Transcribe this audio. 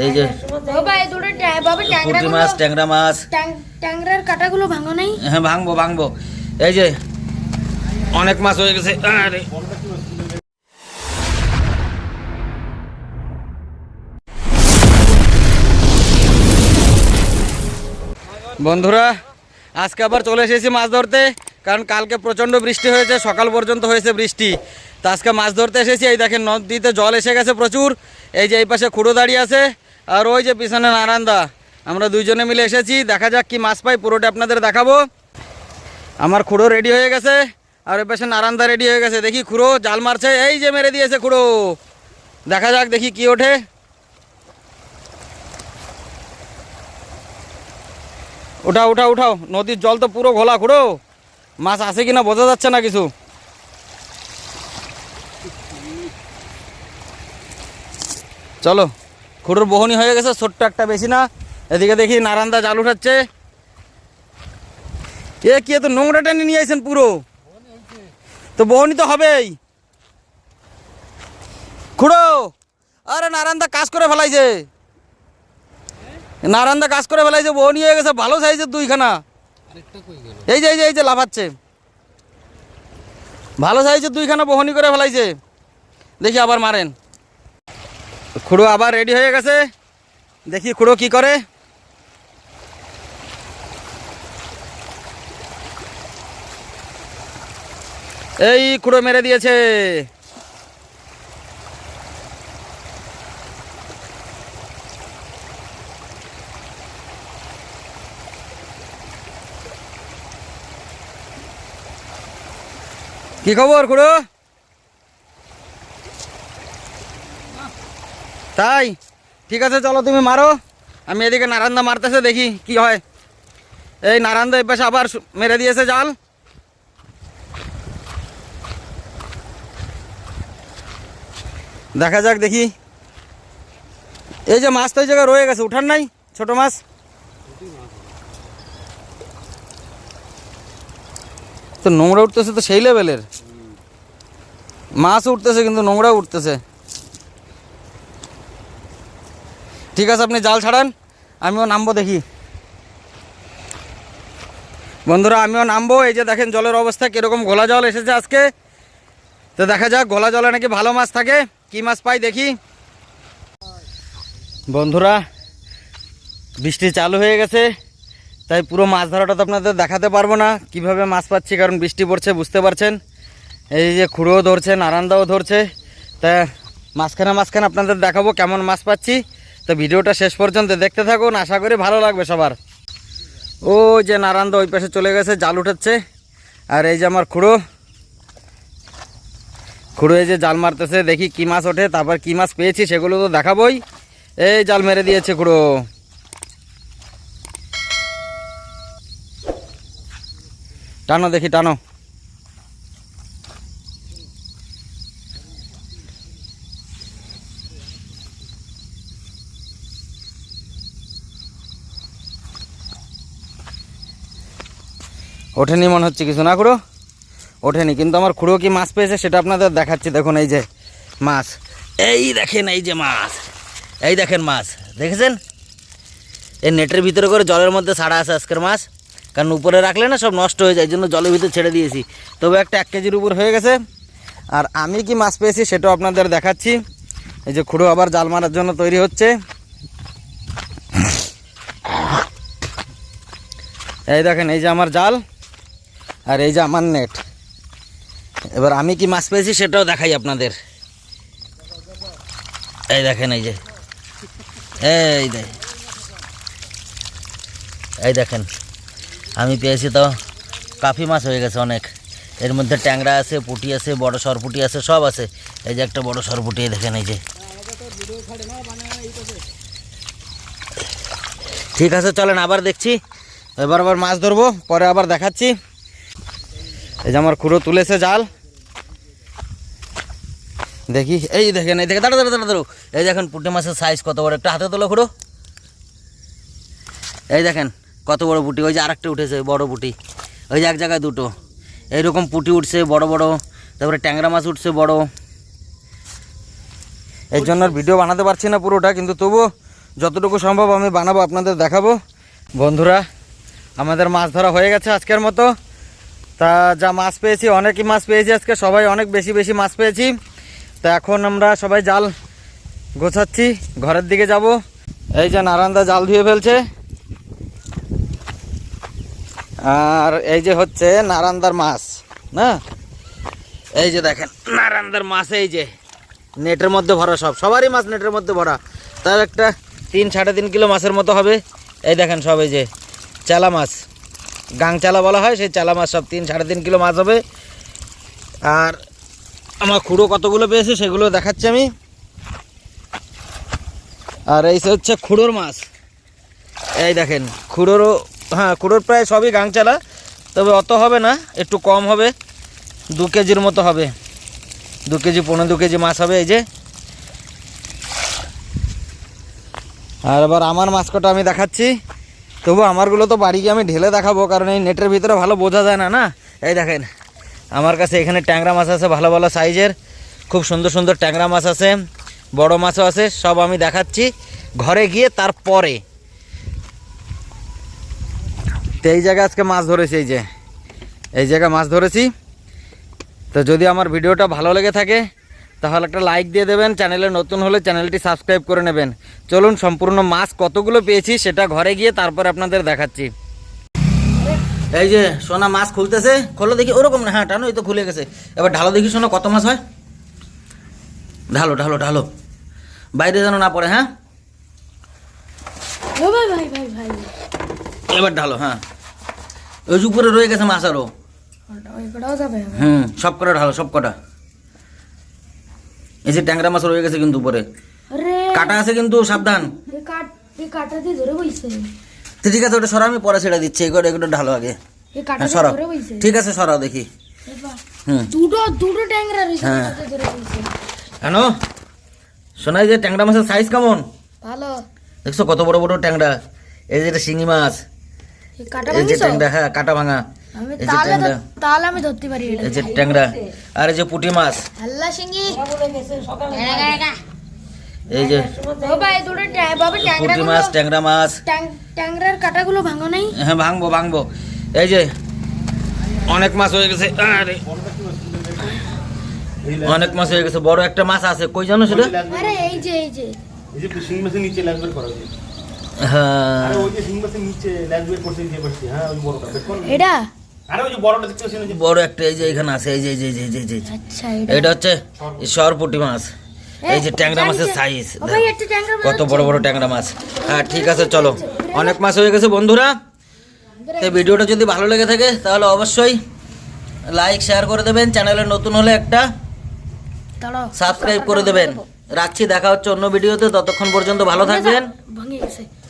এই যে পুঁটি মাছ, ট্যাংরা মাছ, ট্যাংরার কাটাগুলো ভাঙো নাই? হ্যাঁ ভাঙবো। এই যে অনেক মাছ হয়ে গেছে। আরে বন্ধুরা, আজকে আবার চলে এসেছি মাছ ধরতে, কারণ কালকে প্রচণ্ড বৃষ্টি হয়েছে, সকাল পর্যন্ত হয়েছে বৃষ্টি। তো আজকে মাছ ধরতে এসেছি। এই দেখেন নদীতে জল এসে গেছে প্রচুর। এই যে এই পাশে খুঁড়ো দাঁড়িয়ে আছে, আর ওই যে পিছনে নারায়ণদা। আমরা দুইজনে মিলে এসেছি, দেখা যাক কি মাছ পাই, পুরোটা আপনাদের দেখাবো। আমার খুঁড়ো রেডি হয়ে গেছে, আর ওই পাশে নারায়ণদা রেডি হয়ে গেছে। দেখি খুঁড়ো জাল মারছে, এই যে মেরে দিয়েছে খুঁড়ো। দেখা যাক দেখি কি ওঠে। উঠাও, নদীর জল তো পুরো ঘোলা খুঁড়ো, মাছ আছে কিনা বোঝা যাচ্ছে না কিছু। চলো, খুঁড়োর বহনি হয়ে গেছে, ছোট্ট একটা, বেশি না। এদিকে দেখি নারায়ণদা জাল উঠাচ্ছে। এ কি এত নোংরা টেনে নিয়ে আসেন পুরো, তো বহনি তো হবেই। খুঁড়ো, আরে নারায়ণদা কাজ করে ফেলাইছে, বহনি হয়ে গেছে ভালো সাইজের দুইখানা। এই যে লাফাচ্ছে, ভালো সাইজের দুইখানা বহনি করে ফেলাইছে। দেখি আবার মারেন। খুঁড়ো আবার রেডি হয়ে গেছে, দেখি খুঁড়ো কি করে। এই খুঁড়ো মেরে দিয়েছে। কি খবর খুড়ো? তাই ঠিক আছে, চলো তুমি মারো, আমি এদিকে নারায়ণদা মারতেছে, দেখি কি হয়। এই নারায়ণদা এই পাশে আবার মেরে দিয়েছে জাল। দেখা যাক দেখি। এই যে মাছ তো এই জায়গায় রয়ে গেছে, উঠার নাই ছোট মাছ। তো নোংরা উঠতেছে তো সেই লেভেলের মাছ উঠতেছে, কিন্তু নোংরা উঠতেছে। ঠিক আছে, আপনি জাল ছাড়ান, আমিও নামবো দেখি। বন্ধুরা, আমিও নামবো। এই যে দেখেন জলের অবস্থা কীরকম, ঘোলা জল এসেছে আজকে। তো দেখা যাক, ঘোলা জলে নাকি ভালো মাছ থাকে, কি মাছ পাই দেখি। বন্ধুরা, বৃষ্টি চালু হয়ে গেছে, তাই পুরো মাছ ধরাটা তো আপনাদের দেখাতে পারবো না কিভাবে মাছ পাচ্ছি, কারণ বৃষ্টি পড়ছে, বুঝতে পারছেন। এই যে খুঁড়োও ধরছে, নারায়ণদাও ধরছে, তা মাঝখানে আপনাদের দেখাবো কেমন মাছ পাচ্ছি। তো ভিডিওটা শেষ পর্যন্ত দেখতে থাকুন, আশা করি ভালো লাগবে সবার। ও যে নারায়ণদা ওই পাশে চলে গেছে, জাল উঠাচ্ছে। আর এই যে আমার খুঁড়ো এই যে জাল মারতেছে, দেখি কি মাছ ওঠে, তারপর কি মাছ পেয়েছি সেগুলো তো দেখাবোই। এই জাল মেরে দিয়েছে খুঁড়ো। টানো দেখি, টানো। ওঠেনি মনে হচ্ছে কিছু, না খুঁড়ো? ওঠেনি, কিন্তু আমার খুঁড়ো কি মাছ পেয়েছে সেটা আপনাদের দেখাচ্ছি। দেখুন এই যে মাছ, এই দেখেন, এই যে মাছ, এই দেখেন মাছ, দেখেছেন? এই নেটের ভিতরে করে জলের মধ্যে ছাড়া আছে আজকের মাছ, কারণ উপরে রাখলে না সব নষ্ট হয়ে যায়, এই জন্য জলের ভিতরে ছেড়ে দিয়েছি। তবে একটা 1 কেজির উপর হয়ে গেছে। আর আমি কি মাছ পেয়েছি সেটাও আপনাদের দেখাচ্ছি। এই যে খুঁড়ো আবার জাল মারার জন্য তৈরি হচ্ছে। এই দেখেন, এই যে আমার জাল, আর এই যে আমার নেট। এবার আমি কি মাছ পেয়েছি সেটাও দেখাই আপনাদের। এই দেখেন, এই যে এই দেখেন, আমি পেয়েছি তো কাফি মাছ হয়ে গেছে অনেক। এর মধ্যে ট্যাংরা আছে, পুঁটি আছে, বড় সরপুটি আছে, সব আছে। এই যে একটা বড় সরপুটি, দেখেন এই যে। ঠিক আছে, চলেন আবার দেখছি, এবার আবার মাছ ধরবো, পরে আবার দেখাচ্ছি। এই যে আমার খুঁড়ো তুলেছে জাল, দেখি। এই দেখেন, এই দেখে, দাঁড়ো। এই দেখেন পুঁটি মাছের সাইজ কত বড়, একটা হাতে তোলো খুঁড়ো। এই দেখেন কত বড় পুঁটি। ওই যে আরেকটা উঠেছে বড় পুঁটি, ওই যে এক জায়গায় দুটো এইরকম পুঁটি উঠছে বড় বড়। তারপরে ট্যাংরা মাছ উঠছে বড়। এই জন্য আর ভিডিও বানাতে পারছি না পুরোটা, কিন্তু তবুও যতটুকু সম্ভব আমি বানাবো, আপনাদের দেখাবো। বন্ধুরা, আমাদের মাছ ধরা হয়ে গেছে আজকের মতো। তা যা মাছ পেয়েছি, অনেকই মাছ পেয়েছি আজকে, সবাই অনেক বেশি বেশি মাছ পেয়েছি। তা এখন আমরা সবাই জাল গোছাচ্ছি, ঘরের দিকে যাব। এই যে নারায়ণদা জাল ধুয়ে ফেলছে, আর এই যে হচ্ছে নারায়ণদার মাছ না, এই যে দেখেন নারায়ণদার মাছ, এই যে নেটের মধ্যে ভরা, সবারই মাছ নেটের মধ্যে ভরা। তার একটা 3-3.5 কিলো মাছের মতো হবে। এই দেখেন সব, এই যে চালা মাছ, গাং চালা বলা হয়, সেই চালা মাছ সব 3-3.5 কিলো মাছ হবে। আর আমার খুঁড়ো কতগুলো পেয়েছে সেগুলো দেখাচ্ছি আমি। আর এই হচ্ছে খুঁড়োর মাছ, এই দেখেন খুঁড়োরও, হ্যাঁ খুঁড়োর প্রায় সবই গাং চালা, তবে অত হবে না, একটু কম হবে, 2 কেজির মতো হবে, 2 কেজি 1.5-2 কেজি মাছ হবে। এই যে, আর এবার আমার মাছ কটা আমি দেখাচ্ছি। তবু আমারগুলো তো বাড়ি গিয়ে আমি ঢেলে দেখাবো, কারণ এই নেটের ভিতরে ভালো বোঝা যায় না। এই দেখেন আমার কাছে এখানে ট্যাংরা মাছ আছে, ভালো ভালো সাইজের, খুব সুন্দর সুন্দর ট্যাংরা মাছ আছে, বড় মাছও আছে, সব আমি দেখাচ্ছি ঘরে গিয়ে। তারপরে তো এই জায়গায় আজকে মাছ ধরেছি, এই জায়গায় মাছ ধরেছি। তো যদি আমার ভিডিওটা ভালো লেগে থাকে তাহলে একটা লাইক দিয়ে দেবেন, চ্যানেলে নতুন হলে চ্যানেলটি সাবস্ক্রাইব করে নেবেন। চলুন সম্পূর্ণ মাছ কতগুলো পেয়েছি সেটা ঘরে গিয়ে তারপর আপনাদের দেখাচ্ছি। এই যে সোনা মাছ খুলতেছে, খোলো দেখি, ওরকম না, হ্যাঁ টানো, এই তো খুলে গেছে। এবার ঢালো দেখি সোনা কত মাছ হয়, ঢালো ঢালো ঢালো, বাইরে যেন না পড়ে। হ্যাঁ ও ভাই ভাই ভাই ভাই, এবার ঢালো। হ্যাঁ ওই উপরে রয়ে গেছে মাছ আরো, ওই কটাও যাবে। সব কটা ঢালো, সব কটা। এই যে ট্যাংরা মাছ রয়ে গেছে কিন্তু উপরে, আরে কাটা আছে কিন্তু, সাবধান। এই কাটা দিয়ে ধরে বইছে, তো ঠিক আছে, ওটা সরা, আমি পরে ছেড়ে দিচ্ছি, এগুলো ঢালো আগে। এই কাটা হ্যাঁ দিয়ে সরাও, ধরে বইছে। ঠিক আছে সরাও দেখি। দুটো ট্যাংরা রইছে, হ্যাঁ। কাটা দিয়ে ধরে বইছে। কেন শোনা, এই যে ট্যাংরা মাছের সাইজ কেমন ভালো, দেখছো, কত বড় বড় ট্যাংরা। এই যে এটা শিঙি মাছ, এই কাটা এই যে ভাঙিছো? ট্যাংরা, হ্যাঁ কাটা ভাঙা, আমি এই যে ট্যাংরা, তাহলে আমি ধরতে পারি এটা। এই যে ট্যাংরা, আর এই যে পুঁটি মাছ, আল্লাহ সিঙ্গি, এই যে ও ভাই দুটো বাবা ট্যাংরা, পুঁটি মাছ, ট্যাংরা মাছ। ট্যাংরার কাটাগুলো ভাঙো নাই? হ্যাঁ ভাঙবো ভাঙবো। এই যে অনেক মাছ হয়ে গেছে, আরে অনেক মাছ হয়ে গেছে, বড় একটা মাছ আছে, কই জানো সেটা? আরে এই যে শিং মাছের নিচে ল্যাঙ্গুয়েজ করা যায়। হ্যাঁ আরে ওই যে শিং মাছের নিচে ল্যাঙ্গুয়েজ করছে যে বসছে, হ্যাঁ ওই বড়টা বের করুন। এটা আরে ওই যে বড়টা দেখতে পাচ্ছেন, ওই যে বড় একটা, এই যে এখানে আছে, এই যে এই যে এই যে এই যে আচ্ছা এটা হচ্ছে সরপুঁটি মাছ। এই যে ট্যাংরা মাছের সাইজ, ও ভাই একটা ট্যাংরা কত বড় বড় ট্যাংরা মাছ। হ্যাঁ ঠিক আছে, চলো, অনেক মাছ হয়ে গেছে বন্ধুরা। তো ভিডিওটা যদি ভালো লেগে থাকে তাহলে অবশ্যই লাইক শেয়ার করে দেবেন, চ্যানেলে নতুন হলে একটা দাঁড়াও, সাবস্ক্রাইব করে দেবেন। রাখছি, দেখা হচ্ছে অন্য ভিডিওতে, ততক্ষণ পর্যন্ত ভালো থাকবেন। ভাঙে গেছে।